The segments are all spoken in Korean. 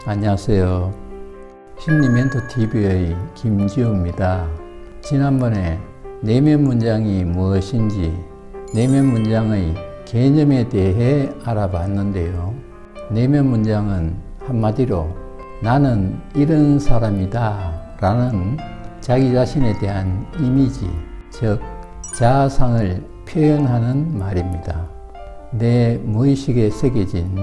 안녕하세요. 심리멘토TV의 김지우입니다. 지난번에 내면 문장이 무엇인지, 내면 문장의 개념에 대해 알아봤는데요. 내면 문장은 한마디로 나는 이런 사람이다 라는 자기 자신에 대한 이미지, 즉 자아상을 표현하는 말입니다. 내 무의식에 새겨진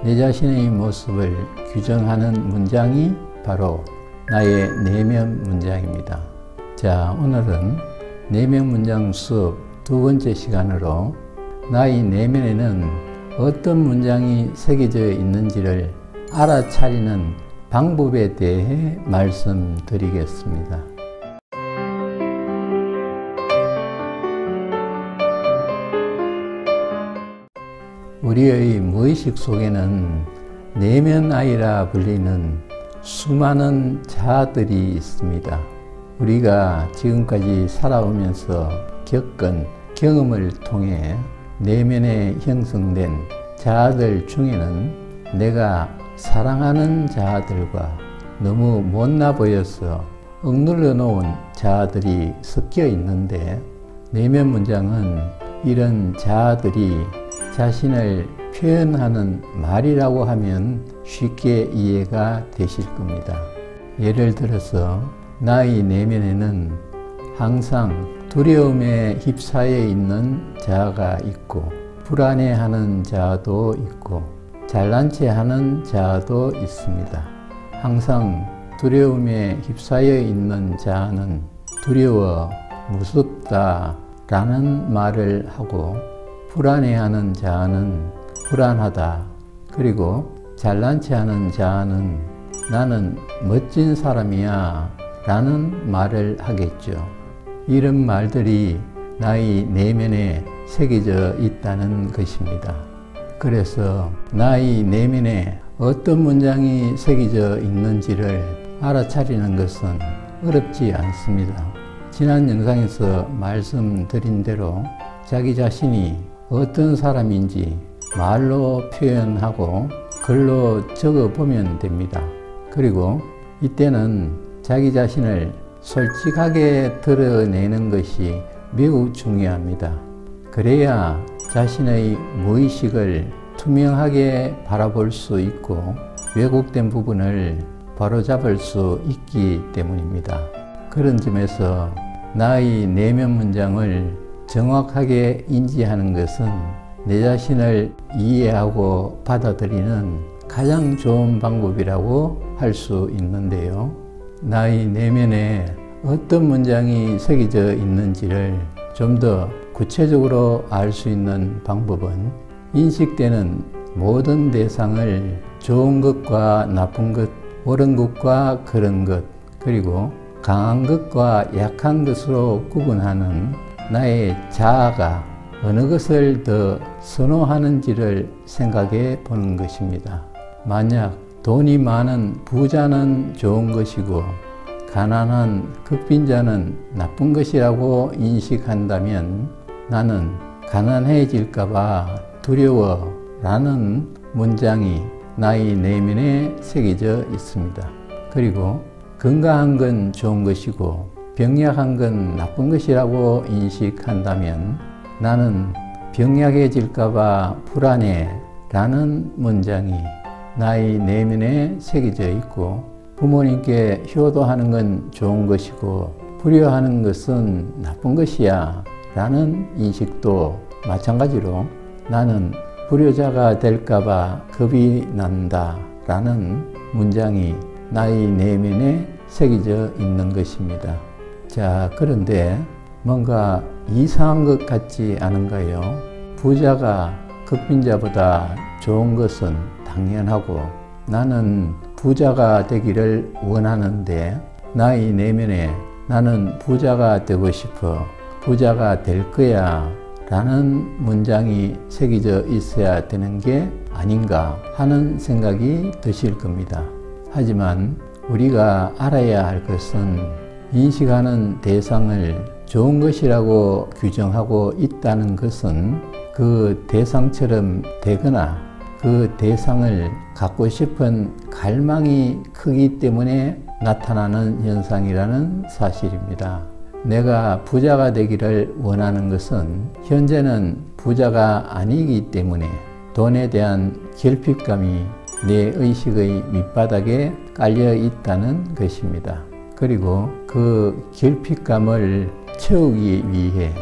내 자신의 모습을 규정하는 문장이 바로 나의 내면 문장입니다. 자, 오늘은 내면 문장 수업 두 번째 시간으로 나의 내면에는 어떤 문장이 새겨져 있는지를 알아차리는 방법에 대해 말씀드리겠습니다. 우리의 무의식 속에는 내면아이라 불리는 수많은 자아들이 있습니다. 우리가 지금까지 살아오면서 겪은 경험을 통해 내면에 형성된 자아들 중에는 내가 사랑하는 자아들과 너무 못나 보여서 억눌러 놓은 자아들이 섞여 있는데, 내면 문장은 이런 자아들이 자신을 표현하는 말이라고 하면 쉽게 이해가 되실 겁니다. 예를 들어서 나의 내면에는 항상 두려움에 휩싸여 있는 자아가 있고, 불안해하는 자아도 있고, 잘난 체 하는 자아도 있습니다. 항상 두려움에 휩싸여 있는 자아는 두려워, 무섭다 라는 말을 하고, 불안해하는 자아는 불안하다, 그리고 잘난 체 하는 자아는 나는 멋진 사람이야 라는 말을 하겠죠. 이런 말들이 나의 내면에 새겨져 있다는 것입니다. 그래서 나의 내면에 어떤 문장이 새겨져 있는지를 알아차리는 것은 어렵지 않습니다. 지난 영상에서 말씀드린 대로 자기 자신이 어떤 사람인지 말로 표현하고 글로 적어보면 됩니다. 그리고 이때는 자기 자신을 솔직하게 드러내는 것이 매우 중요합니다. 그래야 자신의 무의식을 투명하게 바라볼 수 있고 왜곡된 부분을 바로잡을 수 있기 때문입니다. 그런 점에서 나의 내면 문장을 정확하게 인지하는 것은 내 자신을 이해하고 받아들이는 가장 좋은 방법이라고 할 수 있는데요. 나의 내면에 어떤 문장이 새겨져 있는지를 좀 더 구체적으로 알 수 있는 방법은 인식되는 모든 대상을 좋은 것과 나쁜 것, 옳은 것과 그른 것, 그리고 강한 것과 약한 것으로 구분하는 나의 자아가 어느 것을 더 선호하는지를 생각해 보는 것입니다. 만약 돈이 많은 부자는 좋은 것이고 가난한 극빈자는 나쁜 것이라고 인식한다면 나는 가난해질까봐 두려워 라는 문장이 나의 내면에 새겨져 있습니다. 그리고 건강한 건 좋은 것이고 병약한 건 나쁜 것이라고 인식한다면 나는 병약해질까봐 불안해 라는 문장이 나의 내면에 새겨져 있고, 부모님께 효도하는 건 좋은 것이고 불효하는 것은 나쁜 것이야 라는 인식도 마찬가지로 나는 불효자가 될까봐 겁이 난다 라는 문장이 나의 내면에 새겨져 있는 것입니다. 자, 그런데 뭔가 이상한 것 같지 않은가요? 부자가 극빈자보다 좋은 것은 당연하고 나는 부자가 되기를 원하는데 나의 내면에 나는 부자가 되고 싶어, 부자가 될 거야 라는 문장이 새겨져 있어야 되는 게 아닌가 하는 생각이 드실 겁니다. 하지만 우리가 알아야 할 것은 인식하는 대상을 좋은 것이라고 규정하고 있다는 것은 그 대상처럼 되거나 그 대상을 갖고 싶은 갈망이 크기 때문에 나타나는 현상이라는 사실입니다. 내가 부자가 되기를 원하는 것은 현재는 부자가 아니기 때문에 돈에 대한 결핍감이 내 의식의 밑바닥에 깔려 있다는 것입니다. 그리고 그 결핍감을 채우기 위해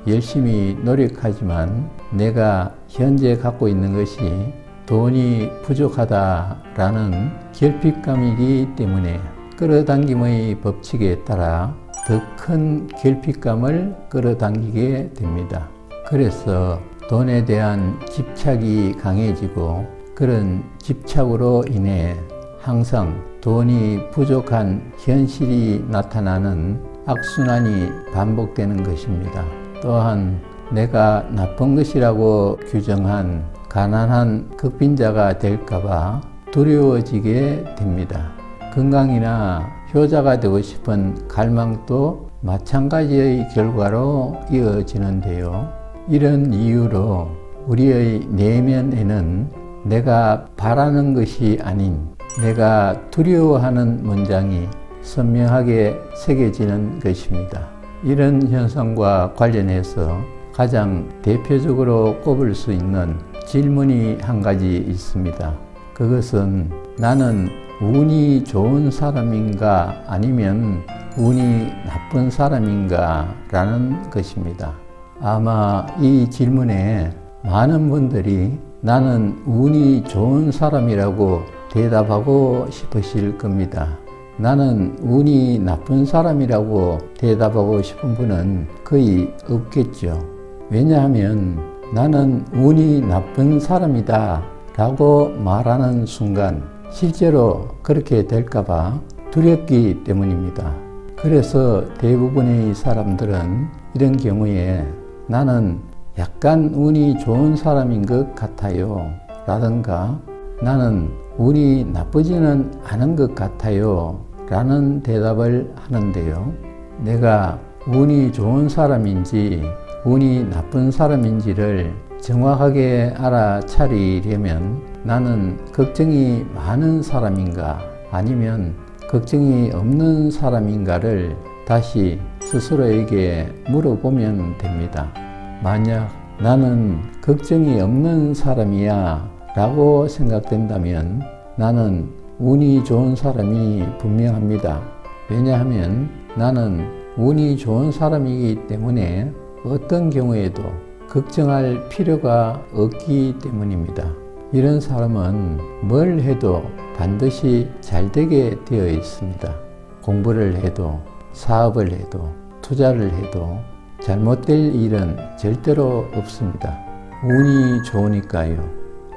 열심히 노력하지만 내가 현재 갖고 있는 것이 돈이 부족하다라는 결핍감이기 때문에 끌어당김의 법칙에 따라 더 큰 결핍감을 끌어당기게 됩니다. 그래서 돈에 대한 집착이 강해지고 그런 집착으로 인해 항상 돈이 부족한 현실이 나타나는 악순환이 반복되는 것입니다. 또한 내가 나쁜 것이라고 규정한 가난한 극빈자가 될까봐 두려워지게 됩니다. 건강이나 효자가 되고 싶은 갈망도 마찬가지의 결과로 이어지는데요. 이런 이유로 우리의 내면에는 내가 바라는 것이 아닌 내가 두려워하는 문장이 선명하게 새겨지는 것입니다. 이런 현상과 관련해서 가장 대표적으로 꼽을 수 있는 질문이 한 가지 있습니다. 그것은 나는 운이 좋은 사람인가 아니면 운이 나쁜 사람인가 라는 것입니다. 아마 이 질문에 많은 분들이 나는 운이 좋은 사람이라고 대답하고 싶으실 겁니다. 나는 운이 나쁜 사람이라고 대답하고 싶은 분은 거의 없겠죠. 왜냐하면 나는 운이 나쁜 사람이다 라고 말하는 순간 실제로 그렇게 될까봐 두렵기 때문입니다. 그래서 대부분의 사람들은 이런 경우에 나는 약간 운이 좋은 사람인 것 같아요 라든가 나는 운이 나쁘지는 않은 것 같아요 라는 대답을 하는데요. 내가 운이 좋은 사람인지 운이 나쁜 사람인지를 정확하게 알아차리려면 나는 걱정이 많은 사람인가 아니면 걱정이 없는 사람인가를 다시 스스로에게 물어보면 됩니다. 만약 나는 걱정이 없는 사람이야 라고 생각된다면 나는 운이 좋은 사람이 분명합니다. 왜냐하면 나는 운이 좋은 사람이기 때문에 어떤 경우에도 걱정할 필요가 없기 때문입니다. 이런 사람은 뭘 해도 반드시 잘 되게 되어 있습니다. 공부를 해도 사업을 해도 투자를 해도 잘못될 일은 절대로 없습니다. 운이 좋으니까요.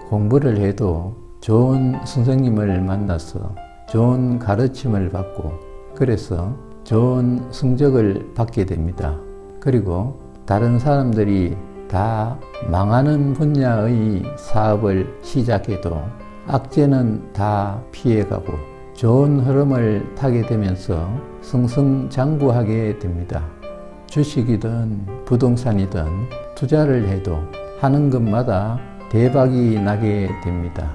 공부를 해도 좋은 선생님을 만나서 좋은 가르침을 받고 그래서 좋은 성적을 받게 됩니다. 그리고 다른 사람들이 다 망하는 분야의 사업을 시작해도 악재는 다 피해가고 좋은 흐름을 타게 되면서 승승장구하게 됩니다. 주식이든 부동산이든 투자를 해도 하는 것마다 대박이 나게 됩니다.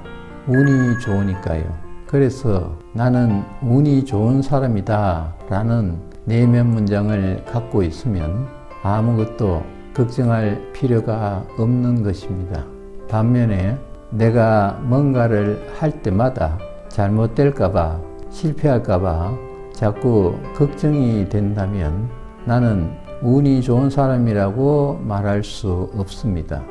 운이 좋으니까요. 그래서 나는 운이 좋은 사람이다 라는 내면 문장을 갖고 있으면 아무것도 걱정할 필요가 없는 것입니다. 반면에 내가 뭔가를 할 때마다 잘못될까봐 실패할까봐 자꾸 걱정이 된다면 나는 운이 좋은 사람이라고 말할 수 없습니다.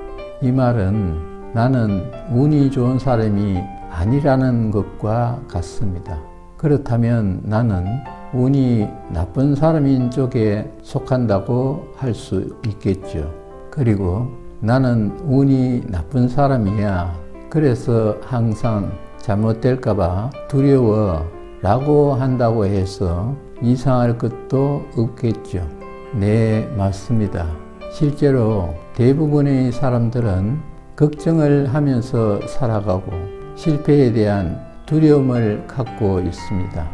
이 말은 나는 운이 좋은 사람이 아니라는 것과 같습니다. 그렇다면 나는 운이 나쁜 사람인 쪽에 속한다고 할 수 있겠죠. 그리고 나는 운이 나쁜 사람이야. 그래서 항상 잘못될까봐 두려워 라고 한다고 해서 이상할 것도 없겠죠. 네, 맞습니다. 실제로 대부분의 사람들은 걱정을 하면서 살아가고 실패에 대한 두려움을 갖고 있습니다.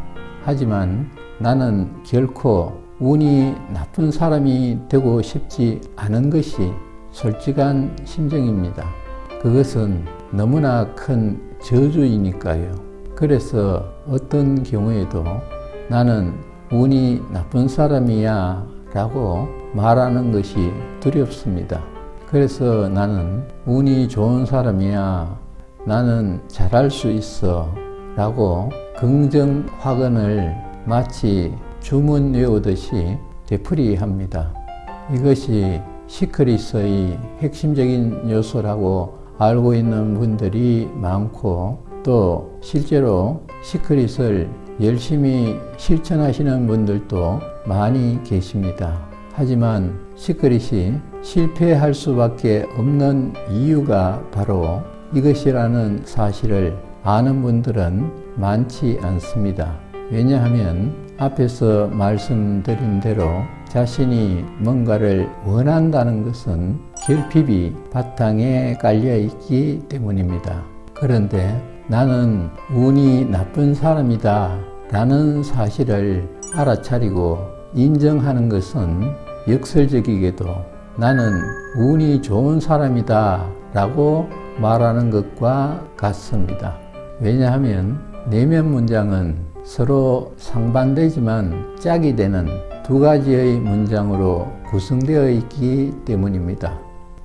하지만 나는 결코 운이 나쁜 사람이 되고 싶지 않은 것이 솔직한 심정입니다. 그것은 너무나 큰 저주이니까요. 그래서 어떤 경우에도 나는 운이 나쁜 사람이야 라고 말하는 것이 두렵습니다. 그래서 나는 운이 좋은 사람이야, 나는 잘할 수 있어 라고 긍정 확언을 마치 주문 외우듯이 되풀이합니다. 이것이 시크릿의 핵심적인 요소라고 알고 있는 분들이 많고, 또 실제로 시크릿을 열심히 실천하시는 분들도 많이 계십니다. 하지만 시크릿이 실패할 수밖에 없는 이유가 바로 이것이라는 사실을 아는 분들은 많지 않습니다. 왜냐하면 앞에서 말씀드린 대로 자신이 뭔가를 원한다는 것은 결핍이 바탕에 깔려 있기 때문입니다. 그런데 나는 운이 나쁜 사람이다 라는 사실을 알아차리고 인정하는 것은 역설적이게도 나는 운이 좋은 사람이다 라고 말하는 것과 같습니다. 왜냐하면 내면 문장은 서로 상반되지만 짝이 되는 두 가지의 문장으로 구성되어 있기 때문입니다.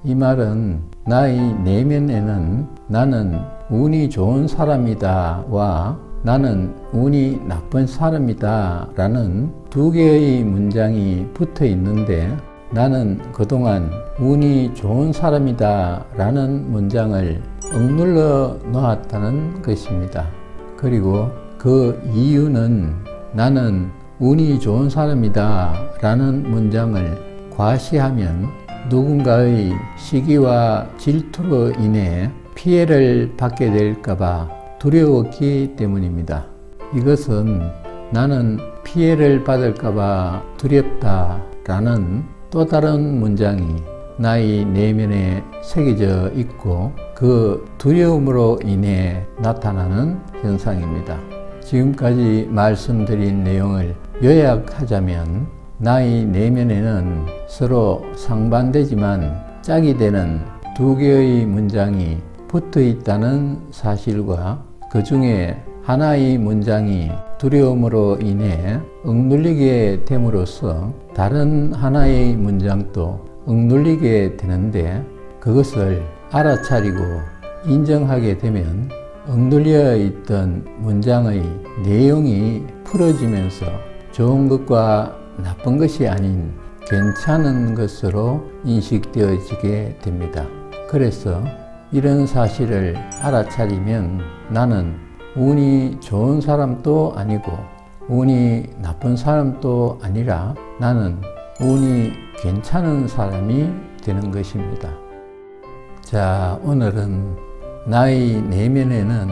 이 말은 나의 내면에는 나는 운이 좋은 사람이다와 나는 운이 나쁜 사람이다 라는 두 개의 문장이 붙어 있는데, 나는 그동안 운이 좋은 사람이다 라는 문장을 억눌러 놓았다는 것입니다. 그리고 그 이유는 나는 운이 좋은 사람이다 라는 문장을 과시하면 누군가의 시기와 질투로 인해 피해를 받게 될까봐 두려웠기 때문입니다. 이것은 나는 피해를 받을까봐 두렵다 라는 또 다른 문장이 나의 내면에 새겨져 있고, 그 두려움으로 인해 나타나는 현상입니다. 지금까지 말씀드린 내용을 요약하자면, 나의 내면에는 서로 상반되지만 짝이 되는 두 개의 문장이 붙어 있다는 사실과, 그 중에 하나의 문장이 두려움으로 인해 억눌리게 됨으로써 다른 하나의 문장도 억눌리게 되는데, 그것을 알아차리고 인정하게 되면 억눌려 있던 문장의 내용이 풀어지면서 좋은 것과 나쁜 것이 아닌 괜찮은 것으로 인식되어지게 됩니다. 그래서 이런 사실을 알아차리면 나는 운이 좋은 사람도 아니고 운이 나쁜 사람도 아니라 나는 운이 괜찮은 사람이 되는 것입니다. 자, 오늘은 나의 내면에는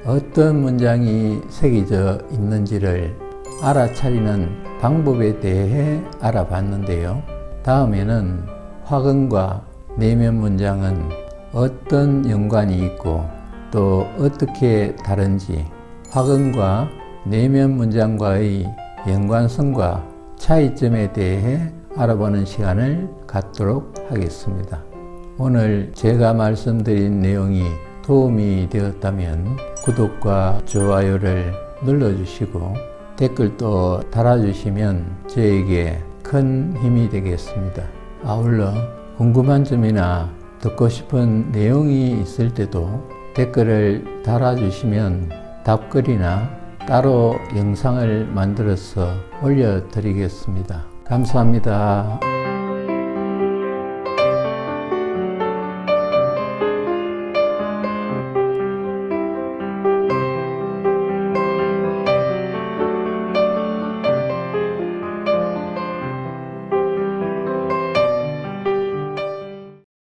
어떤 문장이 새겨져 있는지를 알아차리는 방법에 대해 알아봤는데요. 다음에는 화근과 내면 문장은 어떤 연관이 있고 또 어떻게 다른지, 화근과 내면 문장과의 연관성과 차이점에 대해 알아보는 시간을 갖도록 하겠습니다. 오늘 제가 말씀드린 내용이 도움이 되었다면 구독과 좋아요를 눌러주시고 댓글도 달아주시면 저에게 큰 힘이 되겠습니다. 아울러 궁금한 점이나 듣고 싶은 내용이 있을 때도 댓글을 달아주시면 답글이나 따로 영상을 만들어서 올려드리겠습니다. 감사합니다.